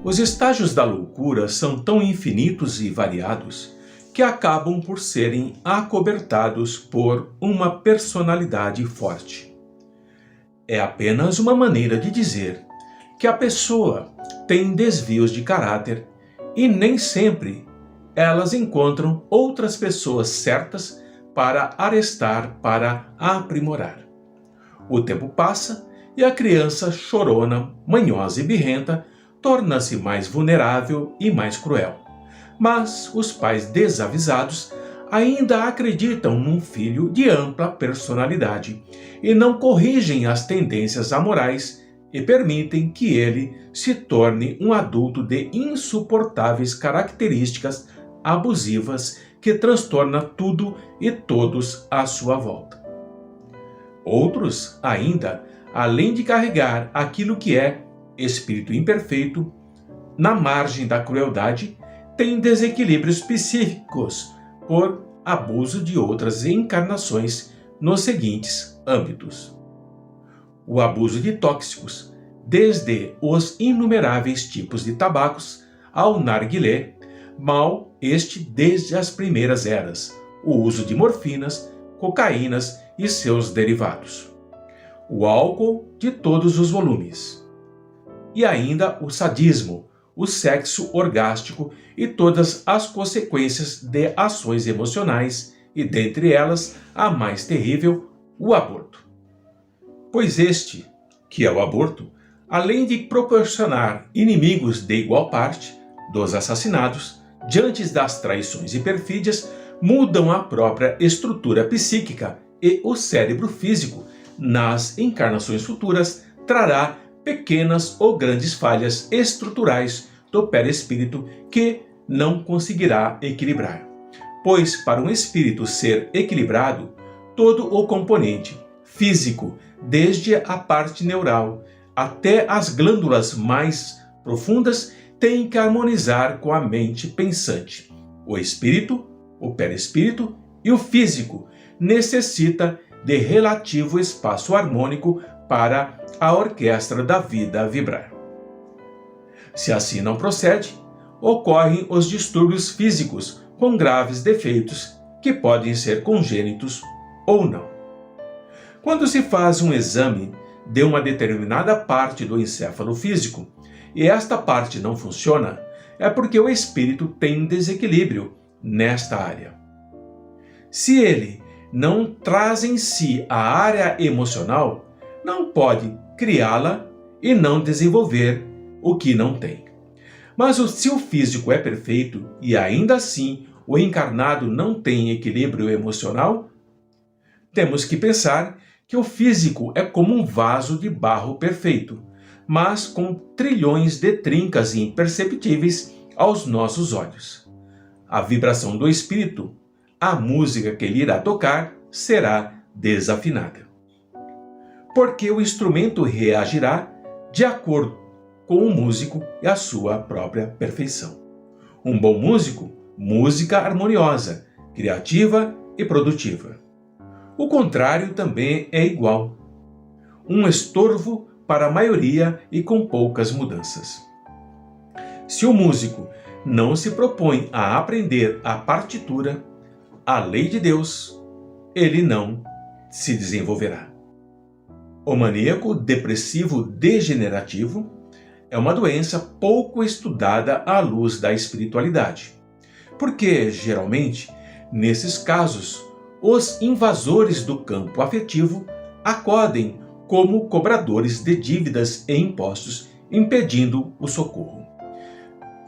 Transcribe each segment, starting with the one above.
Os estágios da loucura são tão infinitos e variados que acabam por serem acobertados por uma personalidade forte. É apenas uma maneira de dizer que a pessoa tem desvios de caráter e nem sempre elas encontram outras pessoas certas para arestar, para aprimorar. O tempo passa e a criança chorona, manhosa e birrenta torna-se mais vulnerável e mais cruel. Mas os pais desavisados ainda acreditam num filho de ampla personalidade e não corrigem as tendências amorais e permitem que ele se torne um adulto de insuportáveis características abusivas que transtorna tudo e todos à sua volta. Outros, ainda, além de carregar aquilo que é espírito imperfeito, na margem da crueldade, têm desequilíbrios psíquicos por abuso de outras encarnações nos seguintes âmbitos: o abuso de tóxicos, desde os inumeráveis tipos de tabacos ao narguilé, mal este desde as primeiras eras, o uso de morfinas, cocaínas e seus derivados, o álcool de todos os volumes, e ainda o sadismo, o sexo orgástico e todas as consequências de ações emocionais, e dentre elas a mais terrível, o aborto. Pois este, que é o aborto, além de proporcionar inimigos de igual parte dos assassinados, diante das traições e perfídias, mudam a própria estrutura psíquica e o cérebro físico. Nas encarnações futuras, trará pequenas ou grandes falhas estruturais do perispírito que não conseguirá equilibrar. Pois para um espírito ser equilibrado, todo o componente físico, desde a parte neural até as glândulas mais profundas, tem que harmonizar com a mente pensante. O espírito, o perispírito e o físico necessita de relativo espaço harmônico para a orquestra da vida vibrar. Se assim não procede, ocorrem os distúrbios físicos com graves defeitos que podem ser congênitos ou não. Quando se faz um exame de uma determinada parte do encéfalo físico e esta parte não funciona, é porque o espírito tem desequilíbrio nesta área. Se ele não traz em si a área emocional, não pode criá-la e não desenvolver o que não tem. Mas se o físico é perfeito e ainda assim o encarnado não tem equilíbrio emocional, temos que pensar que o físico é como um vaso de barro perfeito, mas com trilhões de trincas imperceptíveis aos nossos olhos. A vibração do espírito, a música que ele irá tocar, será desafinada. Porque o instrumento reagirá de acordo com o músico e a sua própria perfeição. Um bom músico, música harmoniosa, criativa e produtiva. O contrário também é igual. Um estorvo para a maioria e com poucas mudanças. Se o músico não se propõe a aprender a partitura, a lei de Deus, ele não se desenvolverá. O maníaco depressivo degenerativo é uma doença pouco estudada à luz da espiritualidade, porque, geralmente, nesses casos, os invasores do campo afetivo acodem como cobradores de dívidas e impostos, impedindo o socorro.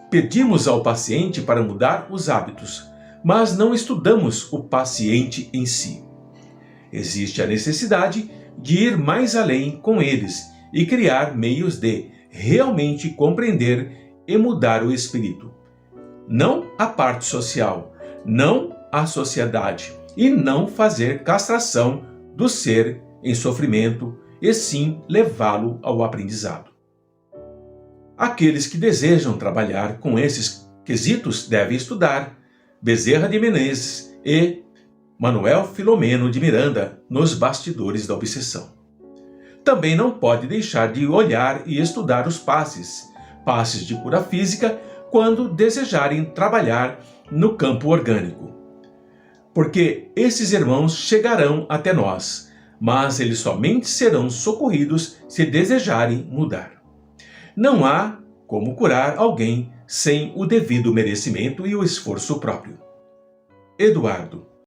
Pedimos ao paciente para mudar os hábitos, mas não estudamos o paciente em si. Existe a necessidade de ir mais além com eles e criar meios de realmente compreender e mudar o espírito. Não a parte social, não a sociedade, e não fazer castração do ser em sofrimento, e sim levá-lo ao aprendizado. Aqueles que desejam trabalhar com esses quesitos devem estudar Bezerra de Menezes e Manuel Filomeno de Miranda nos bastidores da obsessão. Também não pode deixar de olhar e estudar os passes, passes de cura física quando desejarem trabalhar no campo orgânico. Porque esses irmãos chegarão até nós, mas eles somente serão socorridos se desejarem mudar. Não há como curar alguém sem o devido merecimento e o esforço próprio. Eduardo.